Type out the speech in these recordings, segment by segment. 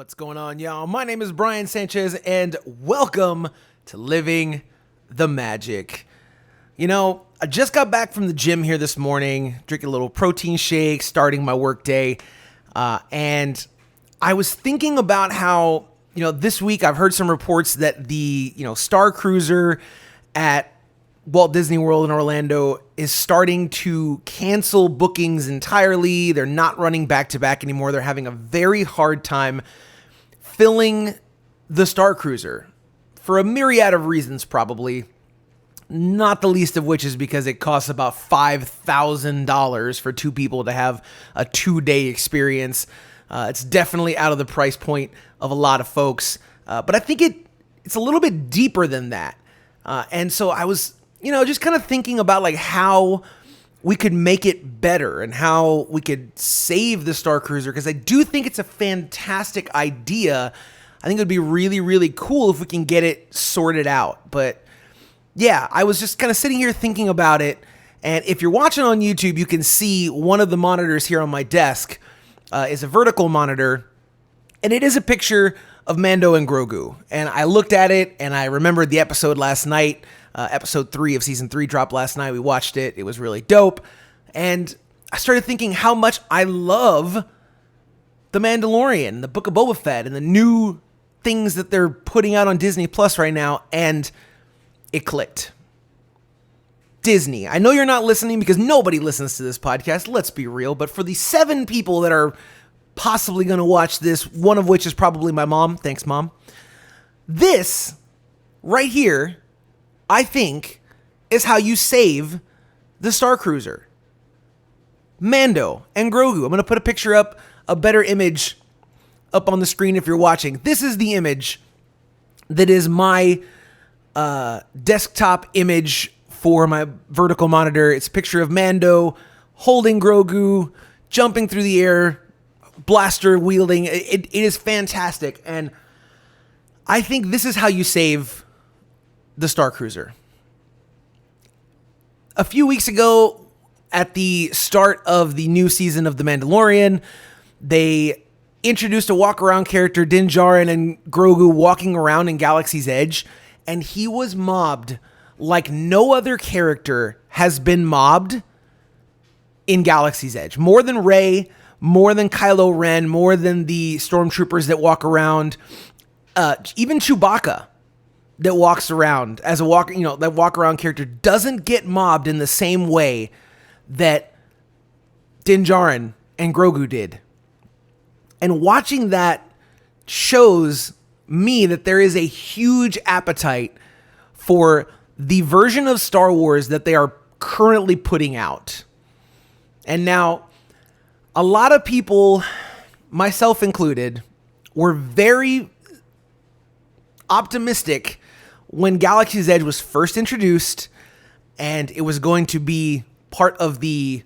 What's going on, y'all? My name is Brian Sanchez, and welcome to Living the Magic. You know, I just got back from the gym here this morning, drinking a little protein shake, starting my work day, and I was thinking about how, this week I've heard some reports that the, Starcruiser at Walt Disney World in Orlando is starting to cancel bookings entirely. They're not running back-to-back anymore. They're having a very hard time filling the Starcruiser for a myriad of reasons, probably. Not the least of which is because it costs about $5,000 for two people to have a 2-day experience. It's definitely out of the price point of a lot of folks. But I think it's a little bit deeper than that. And so I was, just kind of thinking about like how we could make it better and how we could save the Starcruiser, because I do think it's a fantastic idea. I think it would be really, really cool if we can get it sorted out. But yeah, I was just kind of sitting here thinking about it. And if you're watching on YouTube, you can see one of the monitors here on my desk is a vertical monitor. And it is a picture of Mando and Grogu. And I looked at it and I remembered the episode last night. Episode 3 of Season 3 dropped last night. We watched it. It was really dope. And I started thinking how much I love The Mandalorian, the Book of Boba Fett, and the new things that they're putting out on Disney Plus right now. And it clicked. Disney. I know you're not listening because nobody listens to this podcast. Let's be real. But for the 7 people that are possibly going to watch this, one of which is probably my mom. Thanks, Mom. This right here, I think, is how you save the Starcruiser. Mando and Grogu. I'm going to put a picture up, a better image up on the screen if you're watching. This is the image that is my desktop image for my vertical monitor. It's a picture of Mando holding Grogu, jumping through the air, blaster wielding. It is fantastic. And I think this is how you save the Starcruiser. A few weeks ago, at the start of the new season of The Mandalorian, they introduced a walk-around character, Din Djarin and Grogu walking around in Galaxy's Edge, and he was mobbed like no other character has been mobbed in Galaxy's Edge. More than Rey, more than Kylo Ren, more than the stormtroopers that walk around, even Chewbacca that walks around as a that walk-around character doesn't get mobbed in the same way that Din Djarin and Grogu did. And watching that shows me that there is a huge appetite for the version of Star Wars that they are currently putting out. And now, a lot of people, myself included, were very optimistic when Galaxy's Edge was first introduced and it was going to be part of the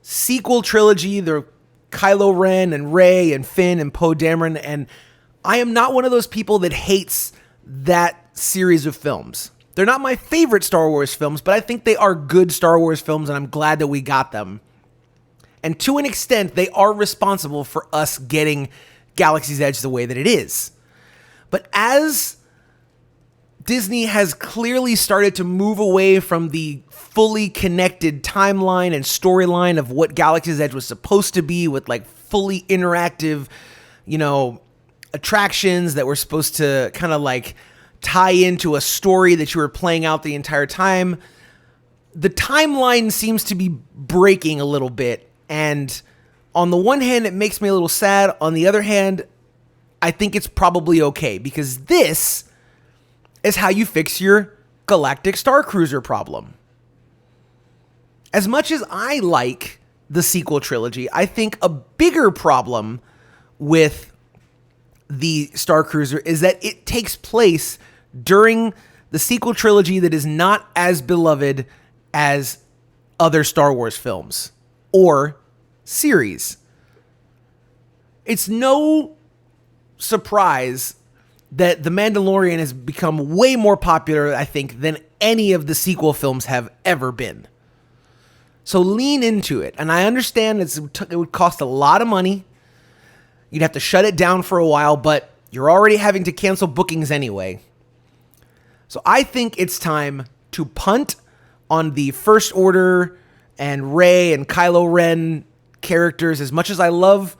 sequel trilogy, the Kylo Ren and Rey and Finn and Poe Dameron. And I am not one of those people that hates that series of films. They're not my favorite Star Wars films, but I think they are good Star Wars films, and I'm glad that we got them. And to an extent, they are responsible for us getting Galaxy's Edge the way that it is. But as Disney has clearly started to move away from the fully connected timeline and storyline of what Galaxy's Edge was supposed to be, with like fully interactive, attractions that were supposed to kind of like tie into a story that you were playing out the entire time, the timeline seems to be breaking a little bit. And on the one hand, it makes me a little sad. On the other hand, I think it's probably okay, because this is how you fix your Galactic Starcruiser problem. As much as I like the sequel trilogy, I think a bigger problem with the Starcruiser is that it takes place during the sequel trilogy that is not as beloved as other Star Wars films or series. It's no surprise that The Mandalorian has become way more popular, I think, than any of the sequel films have ever been. So lean into it. And I understand it would cost a lot of money. You'd have to shut it down for a while, but you're already having to cancel bookings anyway. So I think it's time to punt on the First Order and Rey and Kylo Ren characters. As much as I love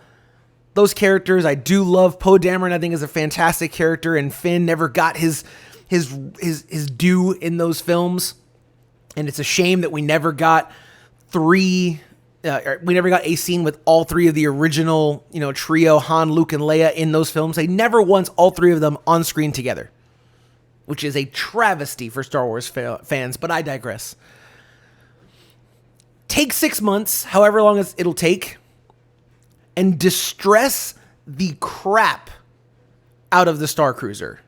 those characters, I do love Poe Dameron. I think is a fantastic character, and Finn never got his due in those films. And it's a shame that we never got a scene with all three of the original, trio, Han, Luke, and Leia in those films. They never once all three of them on screen together, which is a travesty for Star Wars fans, but I digress. Take 6 months, however long it'll take, and distress the crap out of the Starcruiser.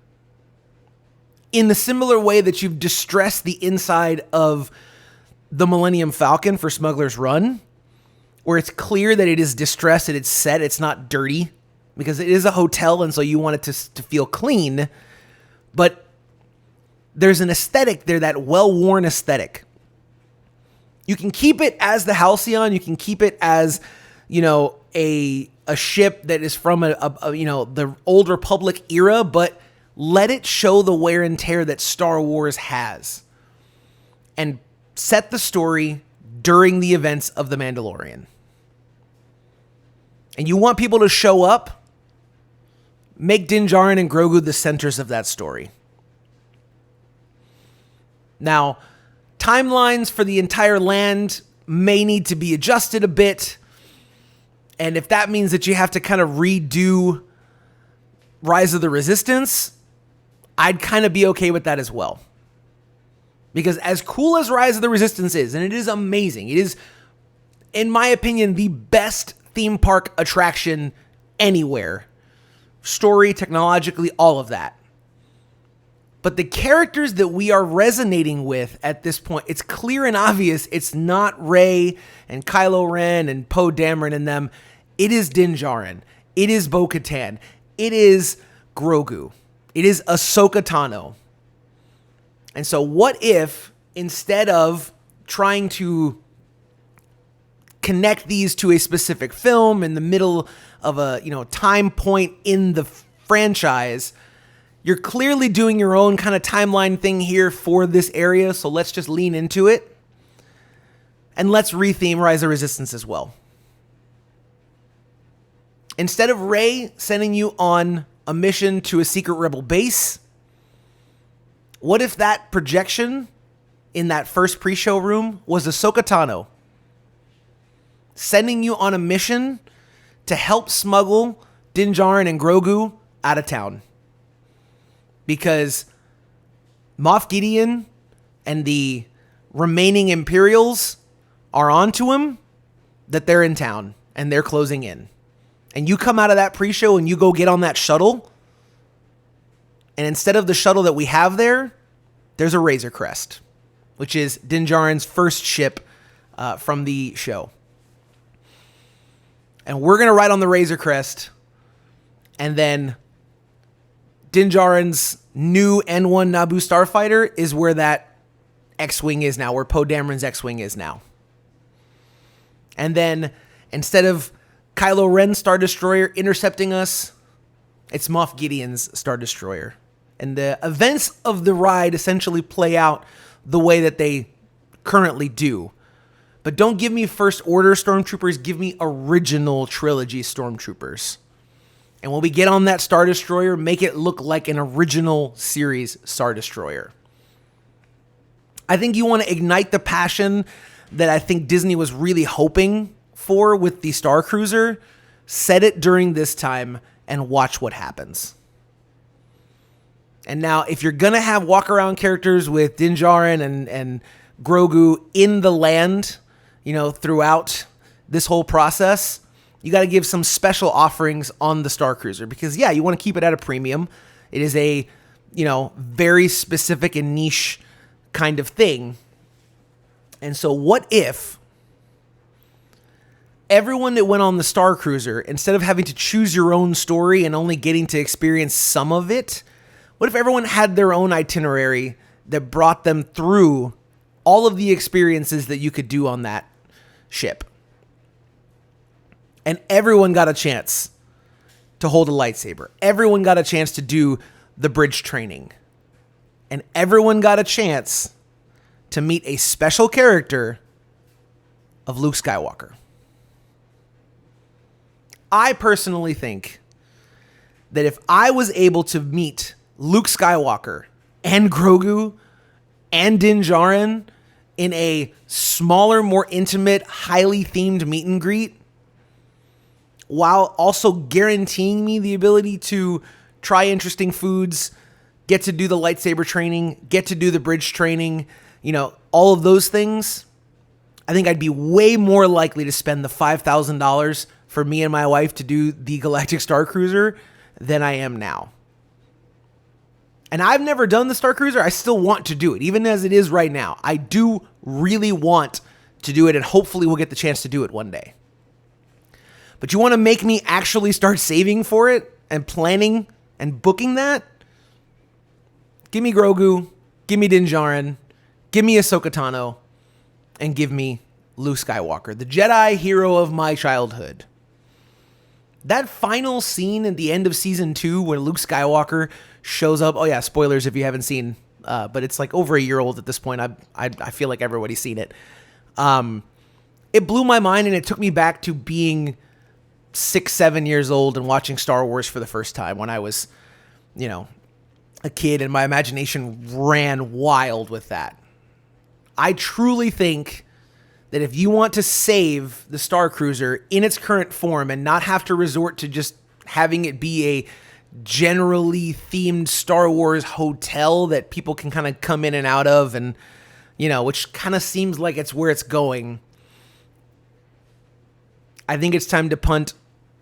In the similar way that you've distressed the inside of the Millennium Falcon for Smuggler's Run, where it's clear that it is distressed, that it's set, it's not dirty, because it is a hotel, and so you want it to feel clean, but there's an aesthetic there, that well-worn aesthetic. You can keep it as the Halcyon, you can keep it as, a ship that is from the Old Republic era, but let it show the wear and tear that Star Wars has. And set the story during the events of The Mandalorian. And you want people to show up? Make Din Djarin and Grogu the centers of that story. Now, timelines for the entire land may need to be adjusted a bit. And if that means that you have to kind of redo Rise of the Resistance, I'd kind of be okay with that as well. Because as cool as Rise of the Resistance is, and it is amazing, it is, in my opinion, the best theme park attraction anywhere. Story, technologically, all of that. But the characters that we are resonating with at this point, it's clear and obvious it's not Rey and Kylo Ren and Poe Dameron and them. It is Din Djarin. It is Bo-Katan. It is Grogu. It is Ahsoka Tano. And so what if, instead of trying to connect these to a specific film in the middle of a time point in the franchise, you're clearly doing your own kind of timeline thing here for this area, so let's just lean into it. And let's retheme Rise of Resistance as well. Instead of Rey sending you on a mission to a secret rebel base, what if that projection in that first pre-show room was Ahsoka Tano sending you on a mission to help smuggle Din Djarin and Grogu out of town? Because Moff Gideon and the remaining Imperials are onto him that they're in town and they're closing in. And you come out of that pre-show and you go get on that shuttle, and instead of the shuttle that we have there, there's a Razor Crest, which is Din Djarin's first ship from the show. And we're going to ride on the Razor Crest, and then Din Djarin's new N1 Naboo starfighter is where that X-Wing is now, where Poe Dameron's X-Wing is now. And then instead of Kylo Ren's Star Destroyer intercepting us, it's Moff Gideon's Star Destroyer. And the events of the ride essentially play out the way that they currently do. But don't give me First Order Stormtroopers, give me original trilogy Stormtroopers. And when we get on that Star Destroyer, make it look like an original series Star Destroyer. I think you want to ignite the passion that I think Disney was really hoping for with the Starcruiser. Set it during this time and watch what happens. And now, if you're going to have walk-around characters with Din Djarin and Grogu in the land, throughout this whole process, you got to give some special offerings on the Starcruiser. Because, you want to keep it at a premium. It is a, very specific and niche kind of thing. And so what if everyone that went on the Starcruiser, instead of having to choose your own story and only getting to experience some of it, what if everyone had their own itinerary that brought them through all of the experiences that you could do on that ship? And everyone got a chance to hold a lightsaber. Everyone got a chance to do the bridge training. And everyone got a chance to meet a special character of Luke Skywalker. I personally think that if I was able to meet Luke Skywalker and Grogu and Din Djarin in a smaller, more intimate, highly themed meet and greet, while also guaranteeing me the ability to try interesting foods, get to do the lightsaber training, get to do the bridge training, all of those things, I think I'd be way more likely to spend the $5,000 for me and my wife to do the Galactic Starcruiser than I am now. And I've never done the Starcruiser. I still want to do it, even as it is right now. I do really want to do it, and hopefully we'll get the chance to do it one day. But you want to make me actually start saving for it and planning and booking that? Give me Grogu, give me Din Djarin, give me Ahsoka Tano, and give me Luke Skywalker, the Jedi hero of my childhood. That final scene at the end of season 2 when Luke Skywalker shows up. Oh yeah, spoilers if you haven't seen, but it's like over a year old at this point. I feel like everybody's seen it. It blew my mind, and it took me back to being 6-7 years old and watching Star Wars for the first time when I was, a kid, and my imagination ran wild with that. I truly think that if you want to save the Starcruiser in its current form and not have to resort to just having it be a generally themed Star Wars hotel that people can kind of come in and out of, and, which kind of seems like it's where it's going, I think it's time to punt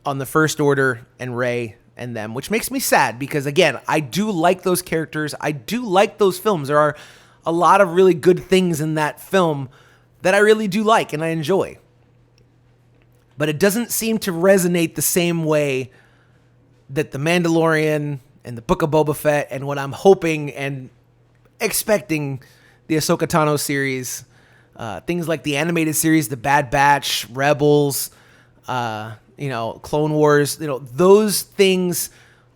on the First Order and Rey and them, which makes me sad because, again, I do like those characters. I do like those films. There are a lot of really good things in that film that I really do like and I enjoy. But it doesn't seem to resonate the same way that The Mandalorian and the Book of Boba Fett and what I'm hoping and expecting the Ahsoka Tano series, things like the animated series, The Bad Batch, Rebels, Clone Wars, those things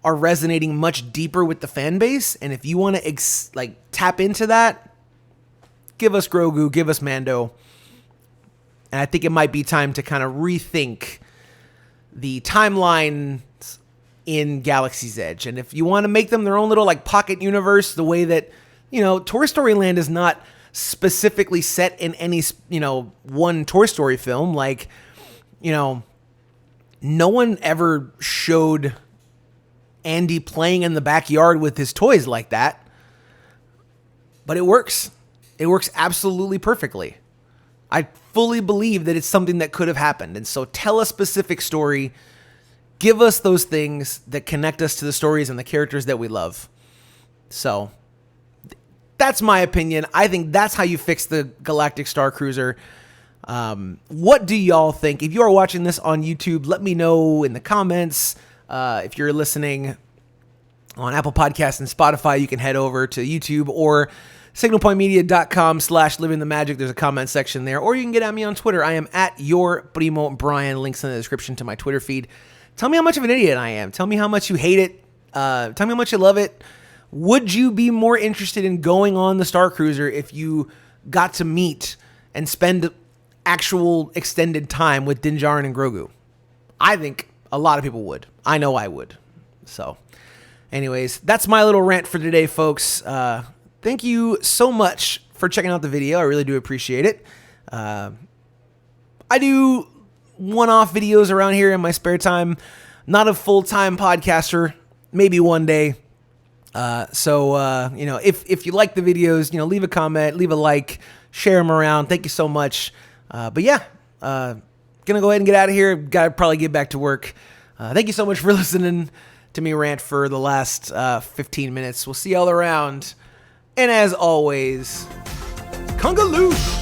are resonating much deeper with the fan base. And if you want to tap into that, give us Grogu, give us Mando. And I think it might be time to kind of rethink the timeline in Galaxy's Edge. And if you want to make them their own little pocket universe, the way that, Toy Story Land is not specifically set in any, one Toy Story film. No one ever showed Andy playing in the backyard with his toys like that. But it works. It works absolutely perfectly. I fully believe that it's something that could have happened. And so tell a specific story. Give us those things that connect us to the stories and the characters that we love. So that's my opinion. I think that's how you fix the Galactic Starcruiser. What do y'all think? If you are watching this on YouTube, let me know in the comments. If you're listening on Apple Podcasts and Spotify, you can head over to YouTube or signalpointmedia.com/livingthemagic. There's a comment section there, or you can get at me on Twitter. I am at your Primo Brian. Links in the description to my Twitter feed. Tell me how much of an idiot I am. Tell me how much you hate it. Tell me how much you love it. Would you be more interested in going on the Starcruiser if you got to meet and spend actual extended time with Din Djarin and Grogu? I think a lot of people would. I know I would. So, anyways, that's my little rant for today, folks. Thank you so much for checking out the video. I really do appreciate it. I do one-off videos around here in my spare time. Not a full-time podcaster. Maybe one day. If you like the videos, leave a comment, leave a like, share them around. Thank you so much. Gonna go ahead and get out of here. Gotta probably get back to work. Thank you so much for listening to me rant for the last 15 minutes. We'll see y'all around. And as always, Congaloosh!